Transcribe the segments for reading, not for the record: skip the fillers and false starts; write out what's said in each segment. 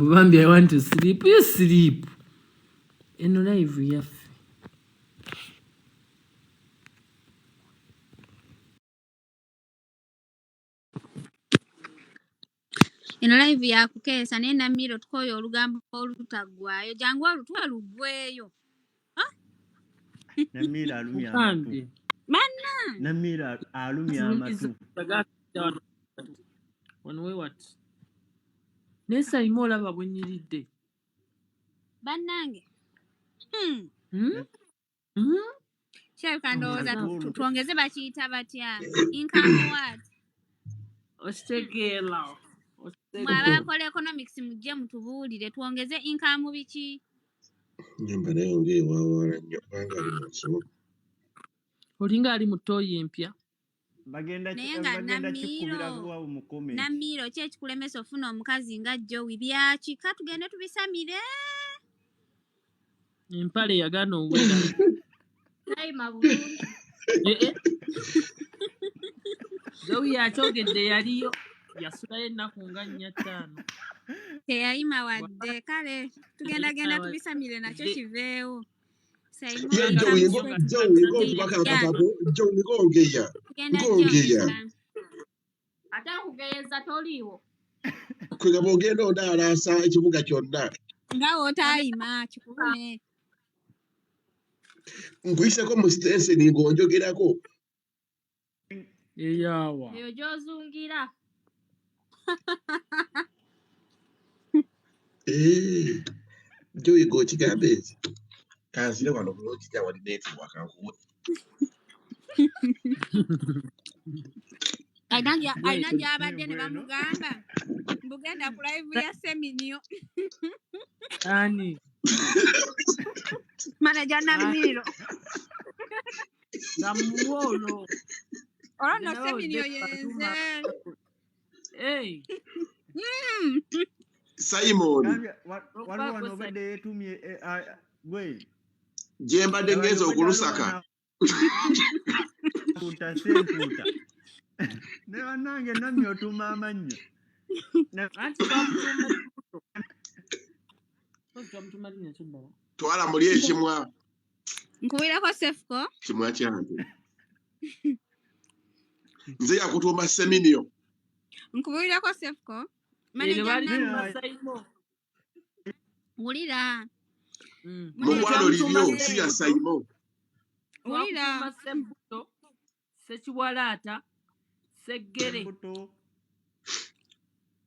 Bambi, I want to sleep. You sleep. Eno live yaffe. Eno live yakukeesa naye Namiro tukoyo olugambo olutaggwayo jangu olutwa luggweyo. Namiro alumya amatu. Manna. Namiro alumya amatu. Wano we what? Nessa imo olaba bwe nnyiridde. Bannange. Kyaleka ndowooza tuongeze bakiyita batya. Income what? Ositegeera. Mwabakola economics mujje mutubuulire tuongeze income biki? Nyumba nayo ng'ewaawala nnyo kubanga ali mu nsomo. Olinga ali mu ttooyi empya. Bagenda kikubira kuwa mu comment. Namiro ki ekikulemesa ofuna omukazi nga Jowie byaki ka tugende tubisamire. Empale yagana omwenda. Tayima bulungi. Jowie yakyogedde yaliyo. Yasulayo ennaku nga 4-5. Teyayima wadde kale tugenda tubisamire nakyo kiveewo. Jowie ng'ongeya. Ate akugeeza toliiwo. Kwega bw'ogenda ondaalaasa ekibuga kyonna. Nga wotayima kikume. Nkuyiseko mu sitenseni ng'onjogerako. Eyaawa. Eyo gy'ozungira. Jowie g'okigambe eki. Kansire wano bulungi nnyo wali neetiibwa kankuwe. Alina gy'abadde ne bamugamba. Mbugenda ku live ya Seminyo. Ani? Manager Namiro. Namuwolo. Olwo Seminyo yenze. Hey. Simon. Waliwo obadde yeetumye gwe. Gye mbadde ngenze okulusaka. Kuta senkuta. Ne bannange namye otuma amannya. Twala muli ekimwa. Nkubirako Cephcoh. Kimwa kyange. Nze yakutuuma Seminyo. Nkubirako Cephcoh. Wulira. Mukwano liryo si ya Simon. Wulira. Cephcoh. Sekiwalaata. Seggere.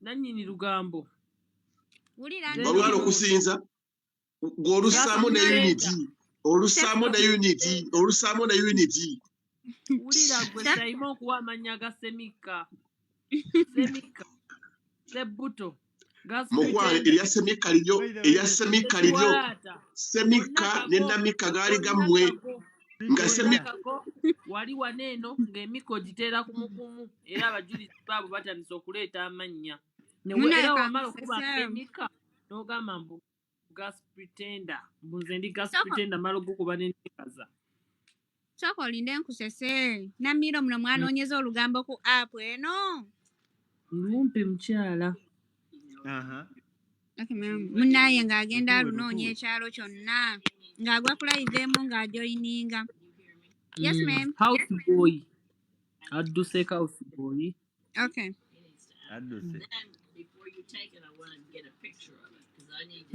Nannyini lugambo. Wulira. Olwala okusinza. Ng'olusaamu ne unity. Olusaamu ne unity. Olusaamu ne unity. Wulira gwe Simon okuwa amannya ga Semika. Semika. Sebbuto. Mukwano erya Semika liryo. Erya Semika liryo. Semika ne Namika gaali gammwe. Nga Semika. Wali waneeno ng'emiko giteera kumukumu era abajulizi baabo batandise okuleeta amannya. Era wamala okuba Semika n'ogamba mbu gas pretender. Mbuze ndi gas pretender mala ogukuba n'enekaza. Soko olinde nkusese. Namiro muno mwanoonyeza olugambo ku app eno. Lumpe mukyala. Munnaye ng'agenda alunoonya ekyalo kyonna. Ng'agwa ku live emu ng'ajoyininga. Yes, ma'am. House boy. Adduse house boy. Okay. Adduse.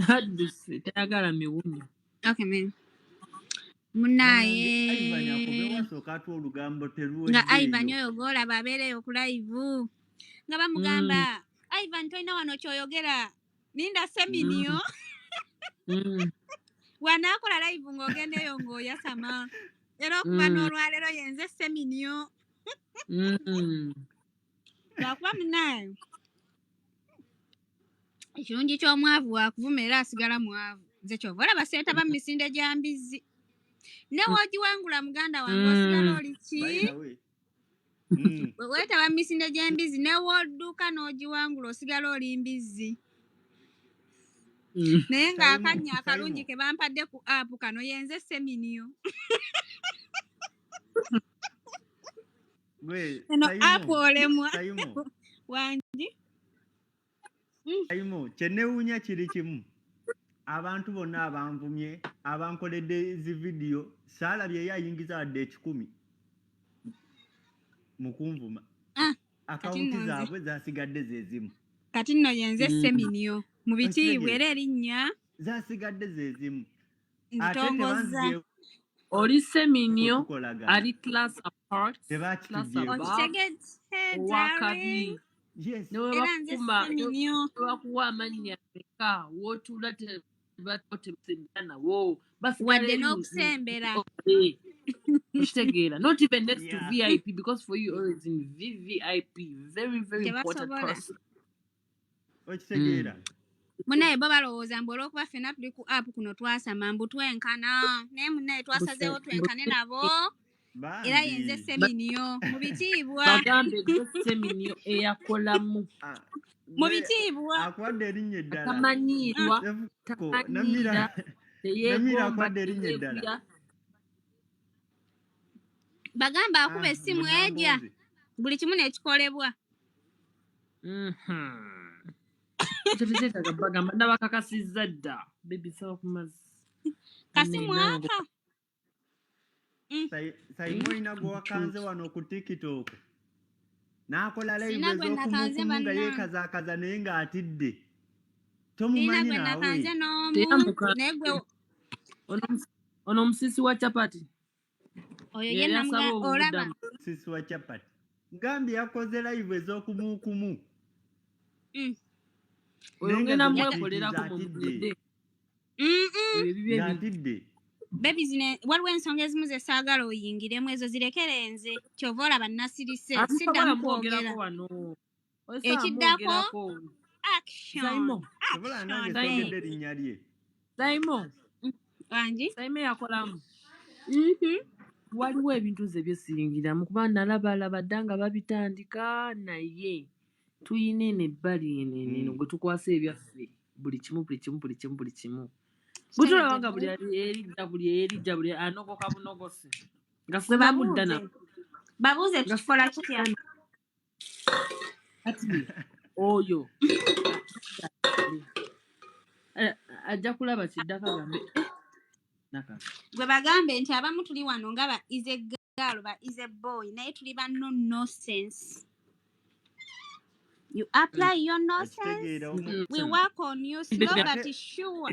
Adduse. Tayagala miwunyo. Okay, ma'am. Munnaye. Nga Ivan oyo gw'olaba abeereyo ku live. Nga bamugamba. Ivan toyina wano kyoyogera. Linda Seminyo. Wanaakola live ng'ogendeyo ng'oyasama. Era okuva n'olwaleero yenze Seminyo. Lwakuba munnaye. Ekirungi ky'omwavu wakuvuma era asigala mwavu. Nze kyova olaba seetaba mu misinde gya mbizzi. Ne w'ogiwangula muganda wange osigala oli ki? Weetaba mu misinde gy'embizzi ne w'odduka n'ogiwangula osigala oli mbizzi. Naye ng'akannya akalungi ke bampadde ku app kano yenze Seminyo. Eno app olemwa. Wangi. Saimo chenewunya kiri kimu abantu bonna abanvumye abankoledde zi video saalabye yayingiza wadde 10 mu kunvuma akawunti zaabwe zasigadde zezimu kati nno yenze seminyo mu bitiibwa era erinnya zasigadde zezimu ntongoza oli seminyo ali class apart owakabi era nze seminyo newakuwa amannya meka wootula tebatemsembera nawo wadde n'okusembera okitegeera not even next to VIP because for you always in VVIP very very important person okitegeera munaye bo balowooza mbu olw'okuba ffenna tuli ku app kuno twasama mbu twenkana naye munaye twasazeewo twenkane nabo era yenze seminyo mu bitiibwa bagambe seminyo eyakolamu mu bitiibwa akwadde erinnya eddala tamanyiirwa namira akwadde erinnya eddala bagamba akuba essimu ejja buli kimu nekikolebwa bagamba nabakakasizza dda bebisaba ku mazzi kasimu aka Saimo ina gwe wakanze wano ku TikTok n'akola live ez'okumukumu nga yeekazakaza naye ng'atidde tomumanyi naawe ono omusisi wa capati oyo ye olaba omusisi wa capati ngambye yakoze live ez'okumukumu oyo ngenda mwekolerako mumulede ng'atidde bebi zine waliwo ensonga ezimu ze saagala oyingiremu ezo zirekerenze kyova olaba nasirise siddamu kwogera ekiddako action erinnya lye Saimo yakolamu waliwo ebintu ze byesiyingiramu kuba nalaba dda nga babitandika naye tuyina eno ebbali eneno gwe tukwasa ebyaffe buli kimu butulaba nga buli erijja buli anogoka bunogose nga sebamuddana babuuze tukikola kitya kati oyo ajja kulaba kiddako agambe gwe bagambe nti abamu tuli wano nga ba is a girl ba is a boy naye tuli ba no sense. You apply your nonsense. We work on you slow but sure.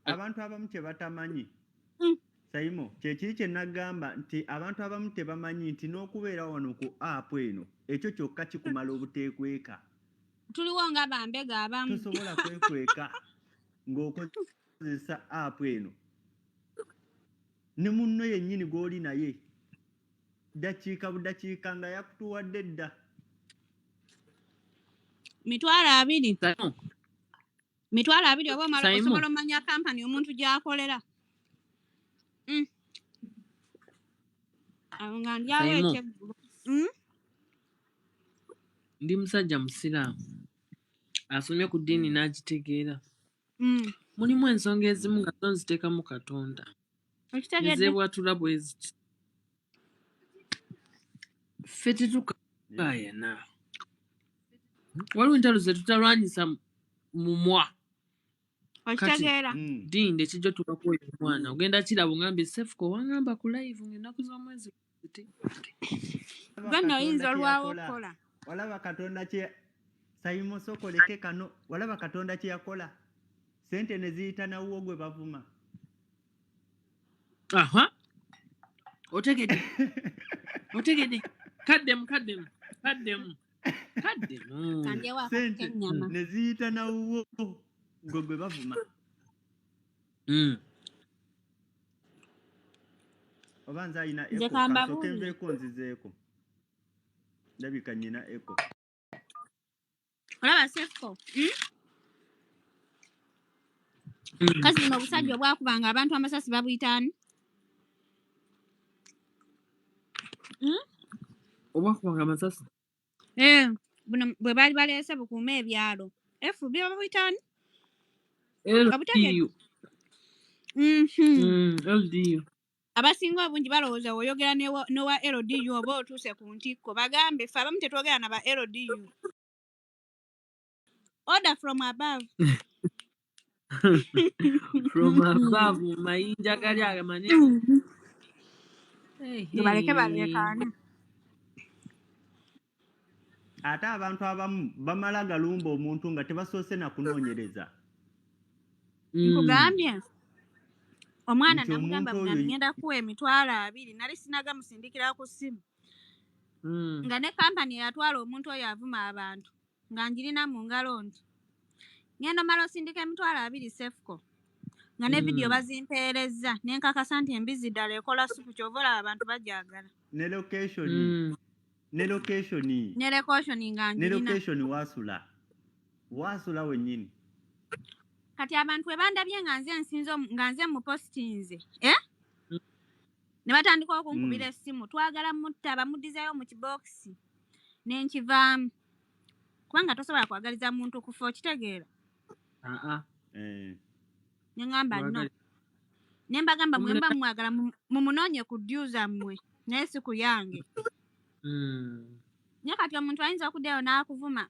Abantu abamu kye batamanyi. Saimo, kyekiri kye nagamba nti abantu abamu tebamanyi nti n'okubeera wano ku app eno ekyo kyokka kikumala obuteekweka. Tuliwo nga bambega abamu. Tosobola kwekweka ng'okozesa app eno. Ne munno yennyini gw'oli naye dakiika budakiika nga yakutuwadde dda. 20 oba omala osobola omanya kampani omuntu gy'akolera. Nga ndyawo ekyeggulo. Ndi musajja musiraamu asomye ku ddiini n'agitegeera. Mulimu ensonga ezimu nga tonziteekamu Katonda. Ezeebwatula bweziti. Ffe tetukaayana. Waliwo entalo ze tutalwanyisa mumwa. Okitegeera. Ddiini ekijja otuukako oyo omwana ogenda kiraba ogambye Cephcoh wangamba ku live ng'ennaku z'omwezi ziti. Gonna oyinza olwawo okukola. Walaba Katonda kye Saimo sokoleke kano walaba Katonda kye yakola. Sente ne ziyita nawuwo gwe bavuma. Aha. Otegedde. Kaddemu. Sente ne ziyita nawuwo gwe bavuma. Oba nze ayina eko kasoke nveeko nzizeeko. Ndabika nnyina eko. Olaba Cephcoh. Kasi buno obusajja obwakubanga abantu amasasi babuyitaani. Obwakubanga amasasi? Buno bwe baali baleese bukuuma ebyalo. FB babuyitaani? LDU. LDU. Abasinga obungi balowooza oyogera n'owa LDU oba otuuse ku ntikko bagambe ffe abamu tetwogera na ba LDU. Order from above. From above, mayinja gali amanene. Baleke balekane. Ate abantu abamu bamala galumba omuntu nga tebasoose na kunoonyereza. Nkugambye. Omwana Nti namugamba omuntu buganda oyo ngenda kuwa emitwalo 2 nali sinaga musindikira ku ssimu. Nga ne kampani yatwala omuntu oyo avuma abantu nga njirina mu ngalo nti ngenda mala osindika emitwalo 2 Cephcoh nga ne video bazimpeerezza nenkakasa nti embizi ddala ekola supu kyova olaba abantu bajagala. Ne location. Ne location nga njirina. Ne location wasula wennyini. Kati abantu we bandabye nga nze mu postinze ne batandika okunkubira essimu twagala mutta bamuddizayo mu kibokisi nenkivaamu kubanga tosobola kwagaliza muntu kufa okitegeera. Neŋŋamba no ne mbagamba mwemba mwagala mumunoonye ku ddu zammwe naye si ku yange. Naye kati omuntu ayinza okuddayo n'akuvuma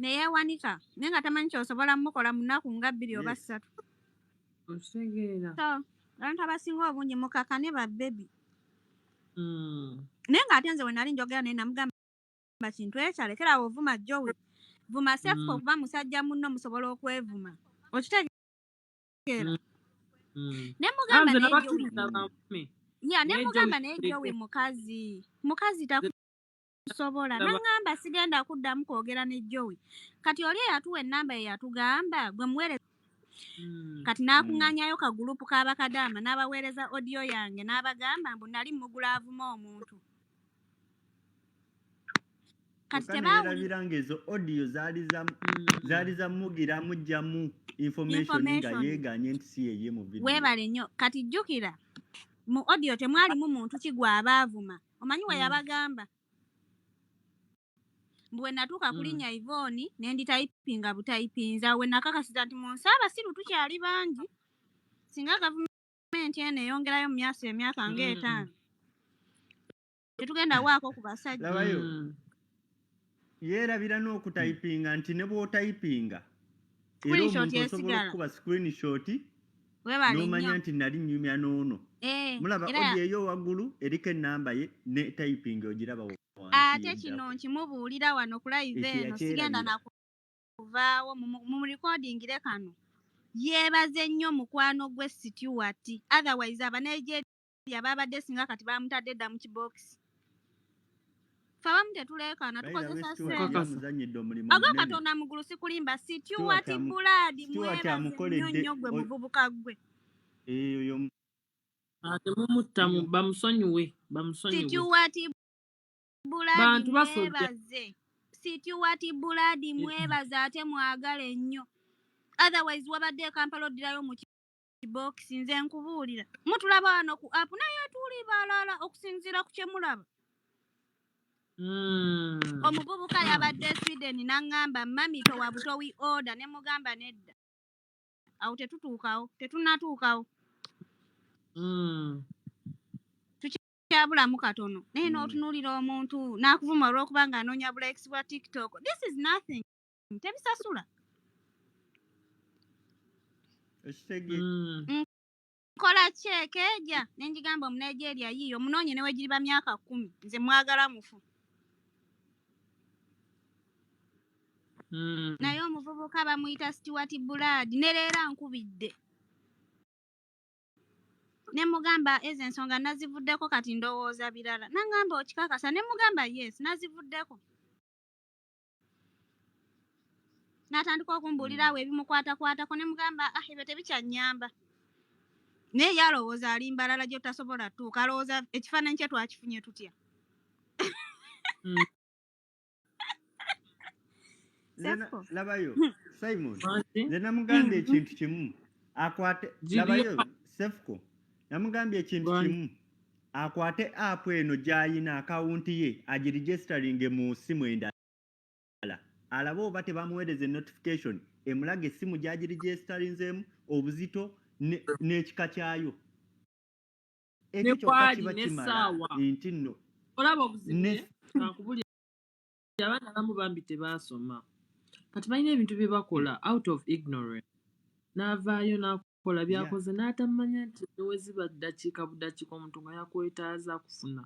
ne yeewanika naye nga tamanyi kyosobola mukola mu nnaku nga 2 oba 3. So abantu abasinga obungi mukakane ba bebi. Naye ng'ate nze we nali njogera naye namugamba kintu ekyalekera ovuma Jowie. Vuma Cephcoh kuba musajja munno musobola okwevuma. Okitegeera? Ne mugamba naye Jowie. Ne mugamba naye Jowie mukazi. Mukazi takusobola. Naŋŋamba sigenda kuddamu kwogera ne Jowie. Kati oli eyatuwa ennamba ye yatugamba gwe muweereza. Kati n'akuŋŋaanyayo ka gurupu k'abakadaama n'abaweereza audio yange n'abagamba mbu nali mugula avuma omuntu. Kati tebaawulira ng'ezo audio zaali za mugira mujjamu information nga yeeganye nti si yeye mu video. Weebale nnyo. Kati jjukira mu audio temwalimu muntu kigwa abaavuma. Omanyi we yabagamba? Bwe natuuka ku linnya Yvonne ne nditayipinga butayipinza we nakakasiza nti mu nsi abasiru tukyali bangi singa gavumenti eno eyongerayo mu emyaka nga 5 tetugenda waako ku basajja. Yeerabira n'okutayipinga nti ne bw'otayipinga era omuntu osobola okukuba screenshot n'omanya nti nali nnyumya n'ono. Mulaba audio eyo waggulu eriko ennamba ye ne typing ogiraba wansi. Ate kino nkimubuulira wano ku live eno sigenda nakuvaawo mu recordingire kano. Yeebaze nnyo mukwano gwe Stewart. Otherwise Abanigeria babadde singa kati bamutadde dda mu kibokisi. Fawamu tetuleekaana tukozesa ssente. Agwa Katonda mugulu sikulimba Stewart Blood mwebaze nnyo gwe muvubuka gwe. Temumutta bamusonyiwe. Stewart Blood mwebaze. Stewart Blood mwebaze ate mwagale nnyo. Otherwise wabadde Kampala oddirayo mu kibokisi nze nkubuulira. Mutulaba wano ku app naye tuli balala okusinziira ku kye mulaba. Omuvubuka yabadde Sweden n'aŋŋamba mami towa butowi order ne mugamba nedda. Awo tetunatuukawo. Tukyabulamu katono. Naye n'otunuulira omuntu n'akuvuma olw'okuba ng'anoonya bulikes bwa TikTok. This is nothing. Tebisasula. Nkola kyekeeja ne njigamba Omunigeria yiiyo munoonye ne wegiriba myaka 10 nze mwagala mufu. Naye omuvubuka bamuyita Stewart Blood ne leero nkubidde. Ne mugamba ezo ensonga nazivuddeko kati ndowooza birala. Naŋŋamba okikakasa ne mugamba yes nazivuddeko. N'atandika okumbuulirawo ebimukwatakwatako ne mugamba ebyo tebikyannyamba. Naye yalowooza ali mbalala gy'otasobola tuuka alowooza ekifaananyi kye twakifunye tutya. Labayo Simon nze namugambye ekintu kimu akwate labayo Cephcoh namugambye ekintu kimu akwate app eno gy'ayina akawunti ye agiregisteringe mu ssimu endala alabe oba tebamuweereza notification emulaga essimu gy'agiregisterinzeemu obuzito n'ekika kyayo ekyo kyokka kiba kimala nti nno olaba obuzibu nakubulira abaana abamu bambi tebaasoma. kati balina ebintu bye bakola out of ignorance n'avaayo n'akola byakoze n'atamanya nti eweziba ddakiika buddakiika omuntu nga yakwetaaza kufuna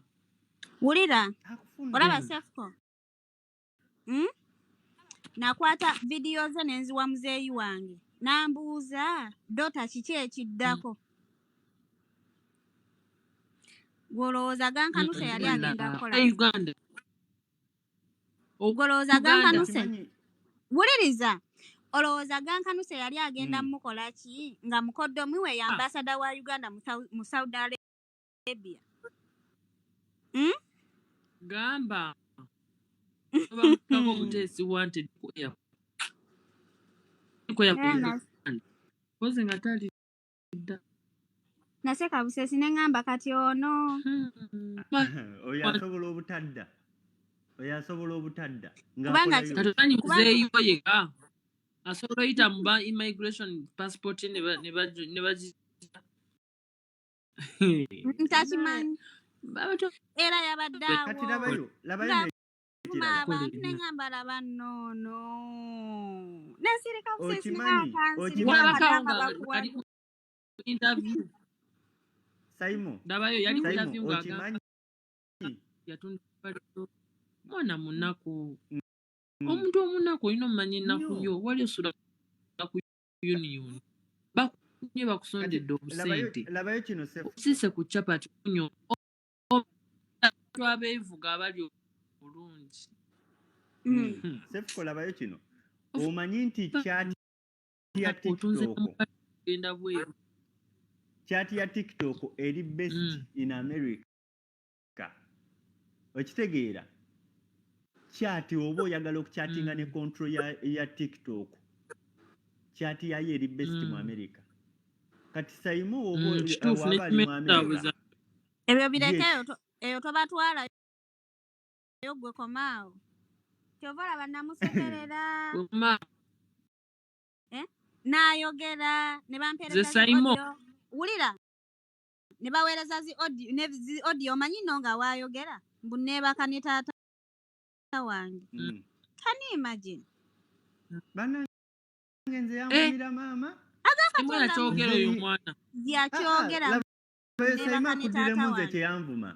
wulira olaba Cephcoh nakwata vidiyo ze nenziwa muzeeyi wange n'ambuuza dota kiki ekiddako gwolowooza gankanuse yali agenda kukola Uganda gwolowooza gankanuse wuliriza olowooza gankanuse yali agenda mukola ki nga mukoddomi we ya ambasada wa Uganda mu Saudi Arabia gamba bamutako muteesi wanted ku airport koze nga tali dda naseka busesi neŋŋamba kati ono oyo asobola obutadda katomanyi muzeeyiwo yeka asobola oyita mu ba immigration passport ne bagi ntakimanyi era yabaddeawo abantu neŋŋamba laba noono nesirika busesi ali ku interview dabayo yali ku interview ng'agamba yatunda mwana munaku omuntu omunaku olina omumanya ennaku yo wali osula ku union bakunye bakusondedde obusente osiise ku capati kunyo abeevuga abali obulungi Cephcoh labayo kino omanyi nti kyati ya TikTok eri best in America okitegeera kyati oba oyagala okukyatinga ne control ya TikTok kyati yayo eri best mu America kati Saimo oba wabali mu America ebyo birekeyo eyo tobatwala yo gwe komaawo kyova olaba namusekerera n'ayogera ne bampeereza audio wulira ne baweereza zi audio omanyi nno nga waayogera mbu neebaka ne taata wange can you imagine bannange nze yamumira maama yakyogera oyo omwana yakyogera Saimo akuddire munze kyeyanvuma